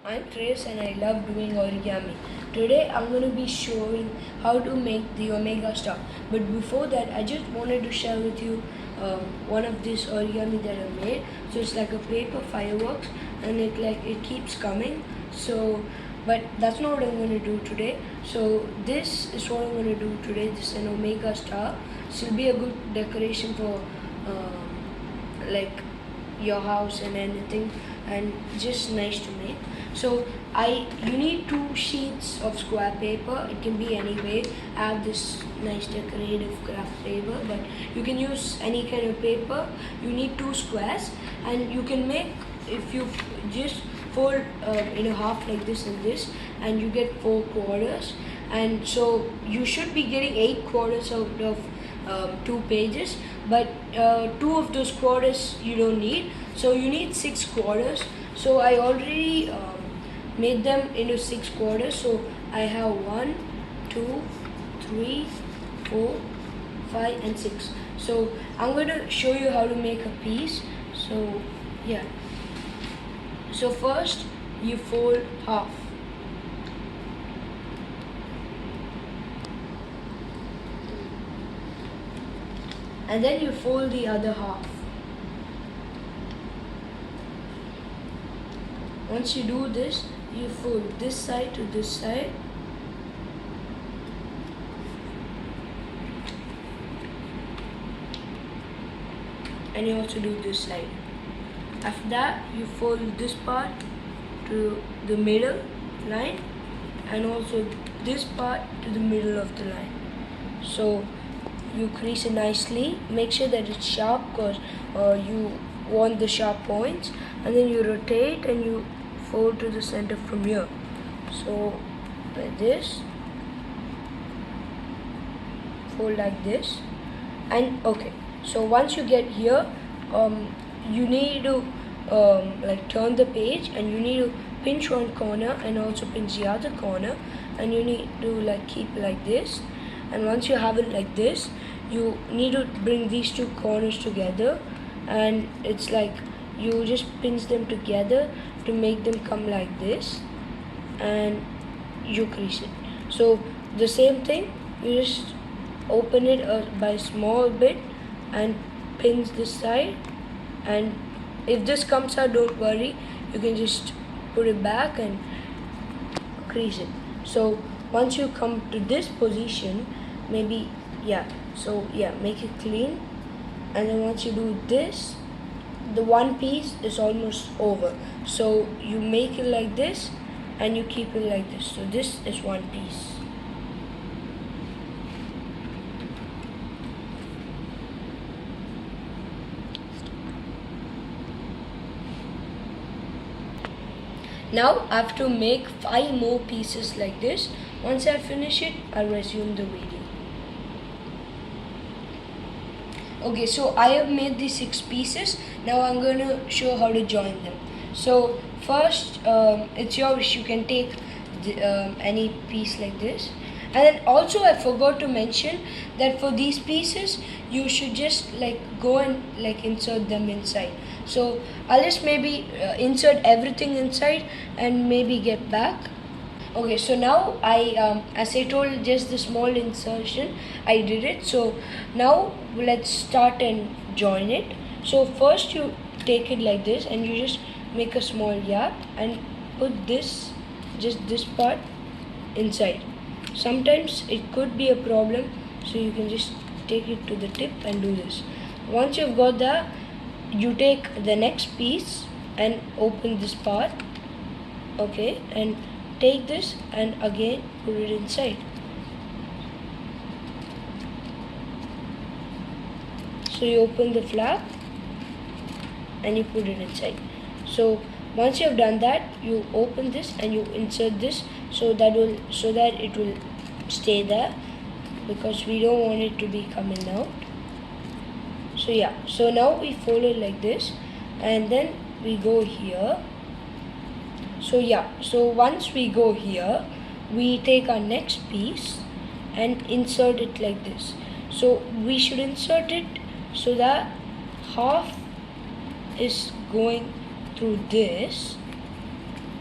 I'm Chris and I love doing origami. Today I'm going to be showing how to make the Omega star. But before that, I just wanted to share with you one of this origami that I made. So it's like a paper fireworks and it keeps coming. So, but that's not what I'm going to do today. So this is what I'm going to do today. This is an Omega star. This will be a good decoration for like your house and anything, and just nice to make. So you need 2 sheets of square paper. It can be any way. I have this nice decorative craft paper, but you can use any kind of paper. You need 2 squares, and you can make, if you just fold in a half like this and this, and you get 4 quarters. And so you should be getting 8 quarters out of 2 pages, but 2 of those quarters you don't need, so you need 6 quarters. So I already made them into 6 quarters. So I have 1, 2, 3, 4, 5 and 6. So I'm going to show you how to make a piece. So yeah, so first you fold half, and then you fold the other half. Once you do this, you fold this side to this side, and you also do this side. After that, you fold this part to the middle line, and also this part to the middle of the line. So you crease it nicely. Make sure that it's sharp, because you want the sharp points. And then you rotate and you fold to the center from here. So like this, fold like this, and okay. So once you get here, you need to like turn the page, and you need to pinch one corner and also pinch the other corner, and you need to like keep like this. And once you have it like this, you need to bring these 2 corners together, and it's like you just pinch them together to make them come like this, and you crease it. So the same thing, you just open it by a small bit and pinch this side, and if this comes out, don't worry, you can just put it back and crease it. So once you come to this position, maybe, yeah, so yeah, make it clean. And then once you do this, the one piece is almost over, so you make it like this and you keep it like this. So this is one piece. Now I have to make 5 more pieces like this. Once I finish it, I'll resume the video. Okay, so I have made these 6 pieces. Now I'm going to show how to join them. So first, it's your wish. You can take any piece like this. And then also I forgot to mention that for these pieces, you should just like go and like insert them inside. So I'll just maybe insert everything inside and maybe get back. Okay, so now as I told, just the small insertion, I did it. So now let's start and join it. So first you take it like this, and you just make a small gap and put this, just this part inside. Sometimes it could be a problem, so you can just take it to the tip and do this. Once you've got that, you take the next piece and open this part, okay, and take this and again put it inside. So you open the flap and you put it inside. So once you have done that, you open this and you insert this, so that it will stay there, because we don't want it to be coming out. So yeah, so now we fold it like this, and then we go here. So yeah, so once we go here, we take our next piece and insert it like this. So we should insert it so that half is going through this,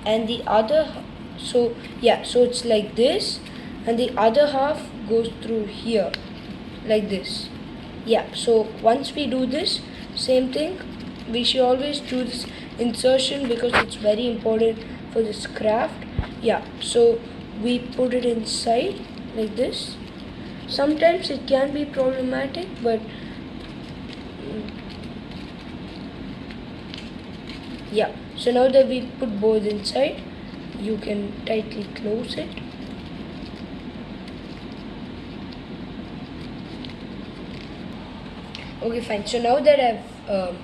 and the other, so yeah, so it's like this, and the other half goes through here like this. Yeah, so once we do this, same thing, we should always do this insertion because it's very important for this craft. Yeah, so we put it inside like this. Sometimes it can be problematic, but yeah, so now that we put both inside, you can tightly close it. Okay, fine. So now that I've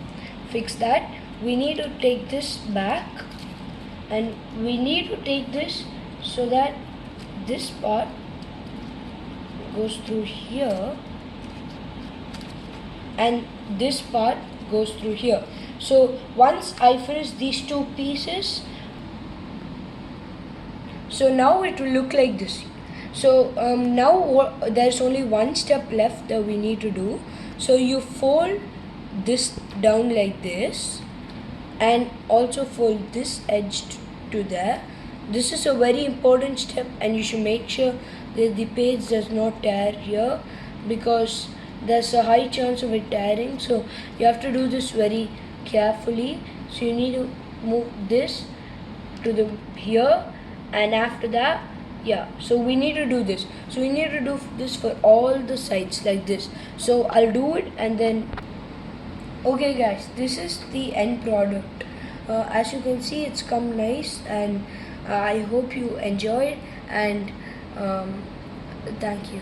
fixed that, we need to take this back, and we need to take this so that this part goes through here and this part goes through here. So once I finish these two pieces, so now it will look like this. So now there's only one step left that we need to do. So you fold this down like this and also fold this edge to there. This is a very important step, and you should make sure that the page does not tear here because there's a high chance of it tearing. So you have to do this very carefully. So you need to move this to the here, and after that, yeah, so we need to do this. So we need to do this for all the sides like this. So I'll do it, and then okay guys, this is the end product. As you can see, it's come nice, and I hope you enjoy it, and thank you.